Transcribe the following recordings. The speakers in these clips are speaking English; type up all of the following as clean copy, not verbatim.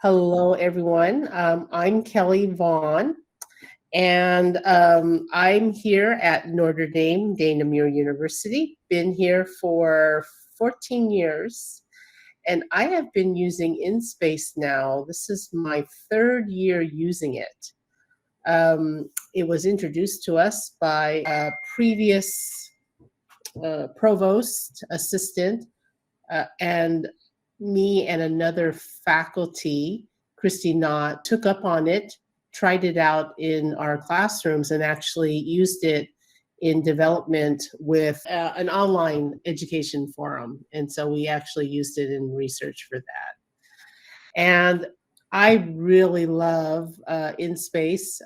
Hello, everyone. I'm Kelly Vaughn, and I'm here at Notre Dame de Namur University. Been here for 14 years, and I have been using InSpace now. This is my third year using it. It was introduced to us by a previous provost assistant and me and another faculty, Christy Knott, took up on it, tried it out in our classrooms, and actually used it in development with an online education forum. And so we actually used it in research for that. And I really love InSpace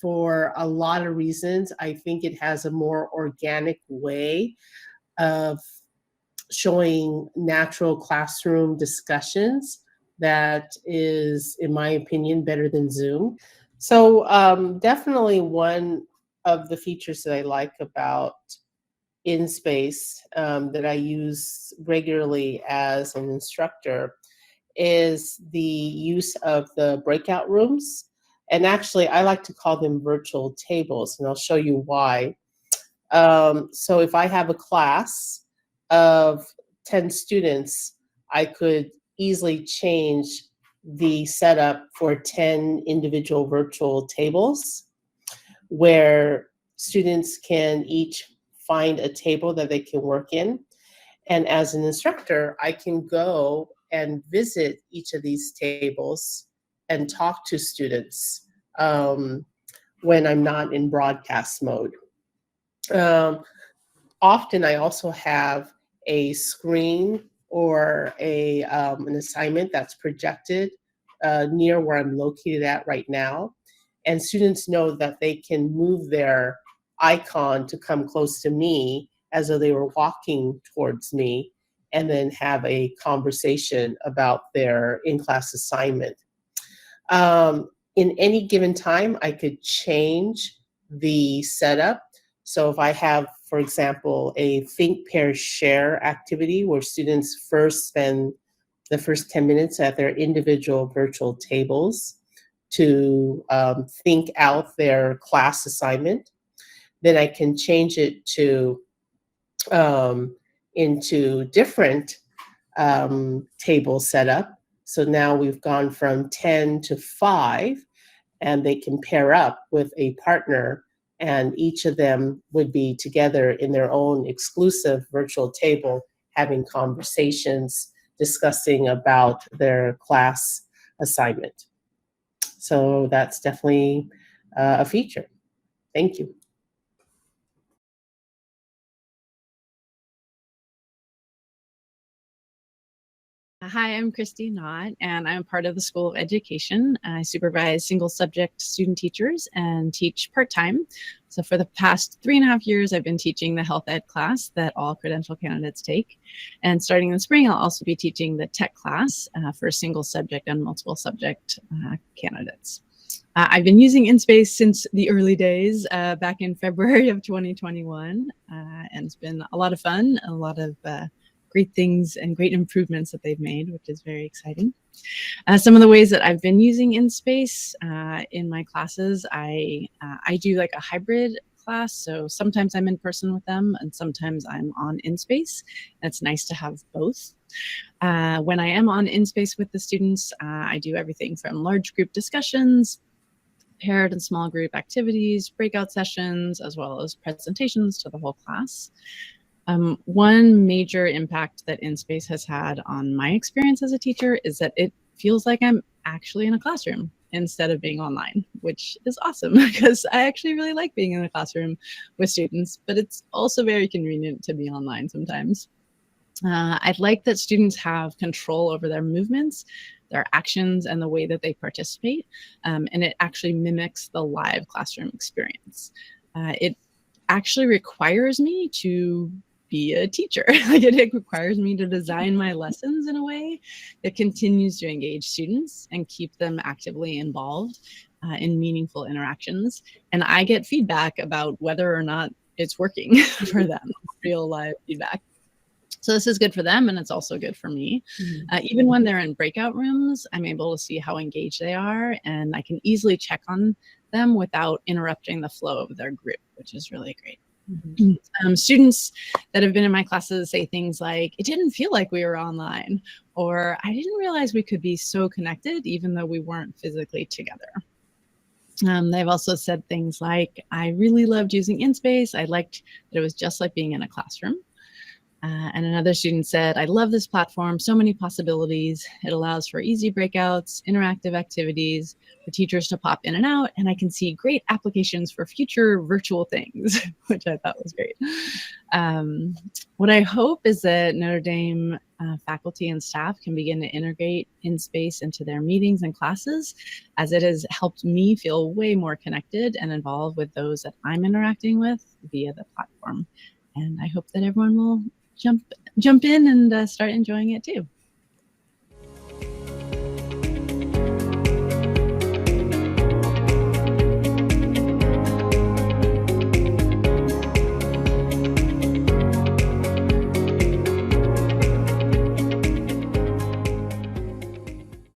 for a lot of reasons. I think it has a more organic way of showing natural classroom discussions that is, in my opinion, better than Zoom. So definitely one of the features that I like about InSpace that I use regularly as an instructor is the use of the breakout rooms. And actually, I like to call them virtual tables, and I'll show you why. So if I have a class of 10 students, I could easily change the setup for 10 individual virtual tables where students can each find a table that they can work in. And as an instructor, I can go and visit each of these tables and talk to students when I'm not in broadcast mode. Um, Often I also have a screen or an assignment that's projected near where I'm located at right now. And students know that they can move their icon to come close to me as though they were walking towards me, and then have a conversation about their in-class assignment. In any given time, I could change the setup. So if I have, for example, a think, pair, share activity where students first spend the first 10 minutes at their individual virtual tables to think out their class assignment, then I can change it to into different table setup. So now we've gone from 10 to 5, and they can pair up with a partner, and each of them would be together in their own exclusive virtual table having conversations discussing about their class assignment. So that's definitely a feature. Thank you. Hi, I'm Christy Knott, and I'm part of the School of Education. I supervise single subject student teachers and teach part-time. So for the past 3.5 years, I've been teaching the health ed class that all credential candidates take. And starting in the spring, I'll also be teaching the tech class for single subject and multiple subject candidates. I've been using InSpace since the early days, back in February of 2021, and it's been a lot of fun, a lot of great things and great improvements that they've made, which is very exciting. Some of the ways that I've been using InSpace in my classes, I do like a hybrid class. So sometimes I'm in person with them and sometimes I'm on InSpace. It's nice to have both. When I am on InSpace with the students, I do everything from large group discussions, paired and small group activities, breakout sessions, as well as presentations to the whole class. One major impact that InSpace has had on my experience as a teacher is that it feels like I'm actually in a classroom instead of being online, which is awesome because I actually really like being in a classroom with students, but it's also very convenient to be online sometimes. I'd like that students have control over their movements, their actions, and the way that they participate, and it actually mimics the live classroom experience. It actually requires me to be a teacher. It requires me to design my lessons in a way that continues to engage students and keep them actively involved in meaningful interactions. And I get feedback about whether or not it's working for them, real live feedback. So this is good for them, and it's also good for me. Even when they're in breakout rooms, I'm able to see how engaged they are, and I can easily check on them without interrupting the flow of their group, which is really great. Students that have been in my classes say things like, "It didn't feel like we were online," or "I didn't realize we could be so connected even though we weren't physically together." They've also said things like, "I really loved using InSpace. I liked that it was just like being in a classroom." And another student said, "I love this platform, so many possibilities. It allows for easy breakouts, interactive activities for teachers to pop in and out, and I can see great applications for future virtual things," which I thought was great. What I hope is that Notre Dame faculty and staff can begin to integrate InSpace into their meetings and classes, as it has helped me feel way more connected and involved with those that I'm interacting with via the platform. And I hope that everyone will jump in and start enjoying it too.